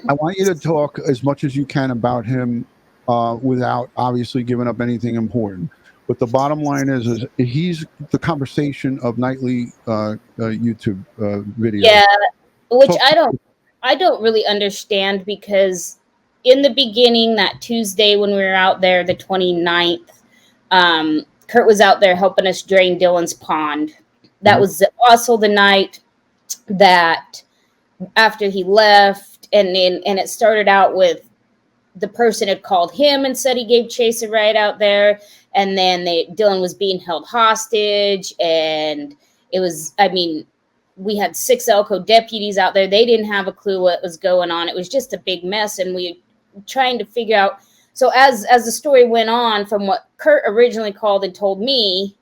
I want you to talk as much as you can about him without obviously giving up anything important. But the bottom line is he's the conversation of nightly YouTube videos. Yeah, which Talk. I don't really understand, because in the beginning, that Tuesday when we were out there, the 29th, Kurt was out there helping us drain Dylan's pond. That Mhm. was also the night that after he left, and it started out with the person had called him and said he gave Chase a ride out there, and then Dylan was being held hostage, and it was, I mean, we had 6 Elko deputies out there. They didn't have a clue what was going on. It was just a big mess, and we trying to figure out. So as the story went on, from what Kurt originally called and told me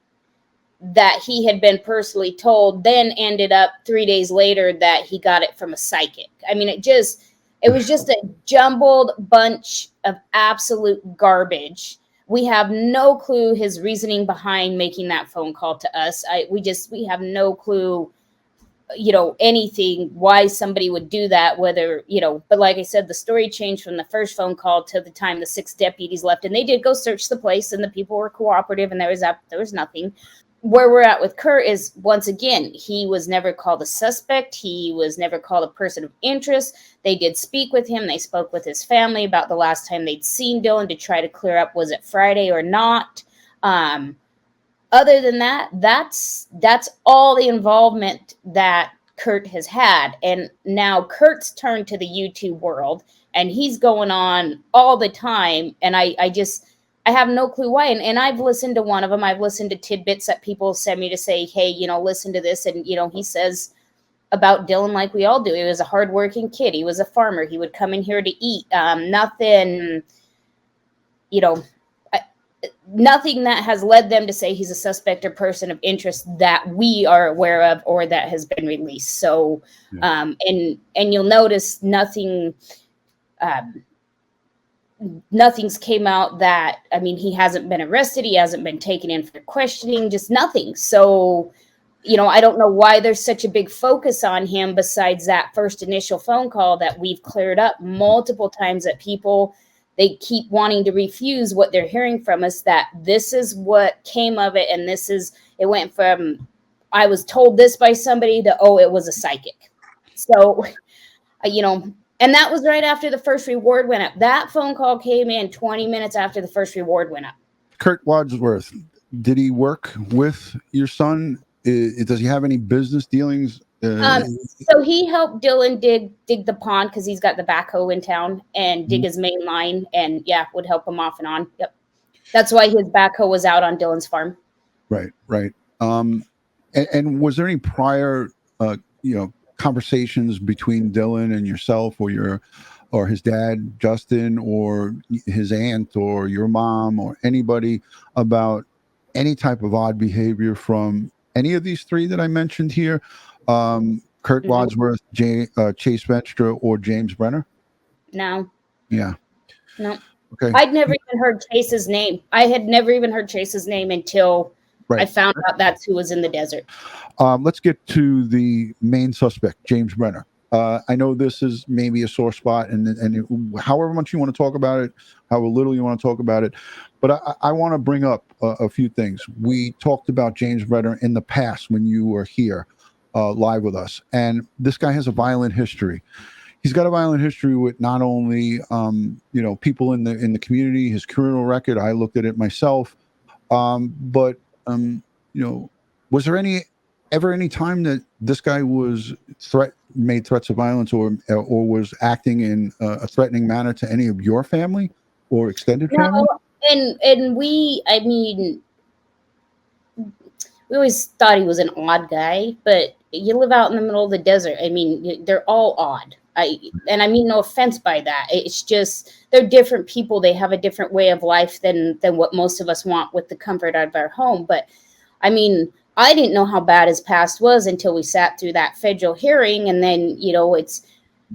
that he had been personally told, then ended up 3 days later that he got it from a psychic. I mean, it was just a jumbled bunch of absolute garbage. We have no clue his reasoning behind making that phone call to us. We have no clue, anything, why somebody would do that, whether, but like I said, the story changed from the first phone call to the time the 6 deputies left, and they did go search the place, and the people were cooperative, and there was nothing. Where we're at with Kurt is, once again, he was never called a suspect. He was never called a person of interest. They did speak with him. They spoke with his family about the last time they'd seen Dylan to try to clear up, was it Friday or not? Other than that, that's all the involvement that Kurt has had. And now Kurt's turned to the YouTube world, and he's going on all the time. And I have no clue why. And I've listened to one of them. I've listened to tidbits that people send me to say, hey, listen to this. And, he says about Dylan, like we all do, he was a hardworking kid. He was a farmer. He would come in here to eat. Nothing that has led them to say he's a suspect or person of interest that we are aware of or that has been released. So, and you'll notice nothing's came out that, he hasn't been arrested. He hasn't been taken in for questioning, just nothing. So, I don't know why there's such a big focus on him, besides that first initial phone call that we've cleared up multiple times, that people, they keep wanting to refuse what they're hearing from us, that this is what came of it. And it went from, I was told this by somebody, to, oh, it was a psychic. So, and that was right after the first reward went up. That phone call came in 20 minutes after the first reward went up. Kurt Wadsworth, did he work with your son? Does he have any business dealings? So he helped Dylan dig the pond, because he's got the backhoe in town, and dig his main line, and would help him off and on. Yep. That's why his backhoe was out on Dylan's farm. Right. And was there any prior, conversations between Dylan and yourself, or his dad, Justin, or his aunt, or your mom, or anybody about any type of odd behavior from any of these 3 that I mentioned here? Kurt Wadsworth, Chase Venstra, or James Brenner? No. Yeah. No. Okay. I'd never even heard Chase's name. I had never even heard Chase's name until I found out that's who was in the desert. Let's get to the main suspect, James Brenner. I know this is maybe a sore spot, and however much you want to talk about it, however little you want to talk about it, but I want to bring up a few things. We talked about James Brenner in the past when you were here live with us, and this guy has a violent history. He's got a violent history with not only people in the community, his criminal record. I looked at it myself, but was there ever any time that this guy was made threats of violence or was acting in a threatening manner to any of your family or extended family? And we always thought he was an odd guy, but you live out in the middle of the desert. They're all odd. I mean no offense by that. It's just, they're different people. They have a different way of life than what most of us want with the comfort of our home. But I didn't know how bad his past was until we sat through that federal hearing. And then,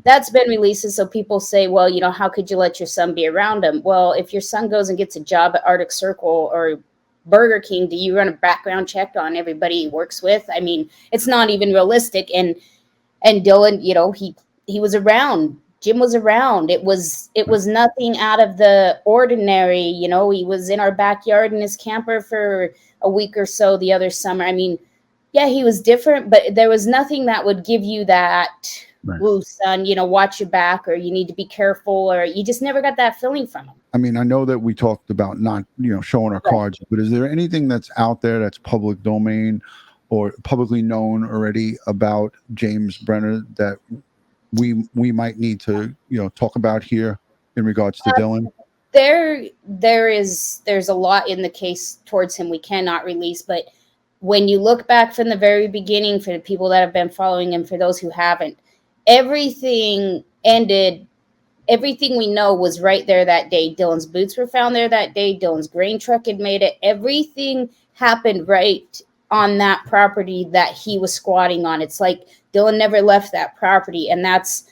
that's been released. So people say, well, how could you let your son be around him? Well, if your son goes and gets a job at Arctic Circle or Burger King, do you run a background check on everybody he works with? It's not even realistic. And Dylan, he was around Jim was around. It was nothing out of the ordinary. You know, he was in our backyard in his camper for a week or so the other summer. I mean, yeah, he was different, but there was nothing that would give you that, Right. "Woo, son, you know, watch your back," or "You need to be careful," or you just never got that feeling from him. I mean, I know that we talked about not, showing our Right. cards, but is there anything that's out there that's public domain or publicly known already about James Brenner that we might need to, talk about here in regards to Dylan? There's a lot in the case towards him we cannot release, but when you look back from the very beginning, for the people that have been following him, for those who haven't, everything ended. Everything we know was right there that day. Dylan's boots were found there that day. Dylan's grain truck had made it. Everything happened right on that property that he was squatting on. It's like Dylan never left that property, and that's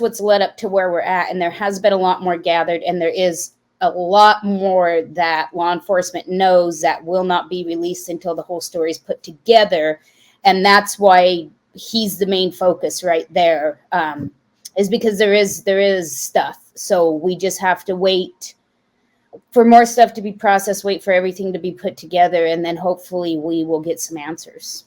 what's led up to where we're at. And there has been a lot more gathered, and there is a lot more that law enforcement knows that will not be released until the whole story is put together. And that's why he's the main focus right there, is because there is stuff. So we just have to wait for more stuff to be processed, wait for everything to be put together, and then hopefully we will get some answers.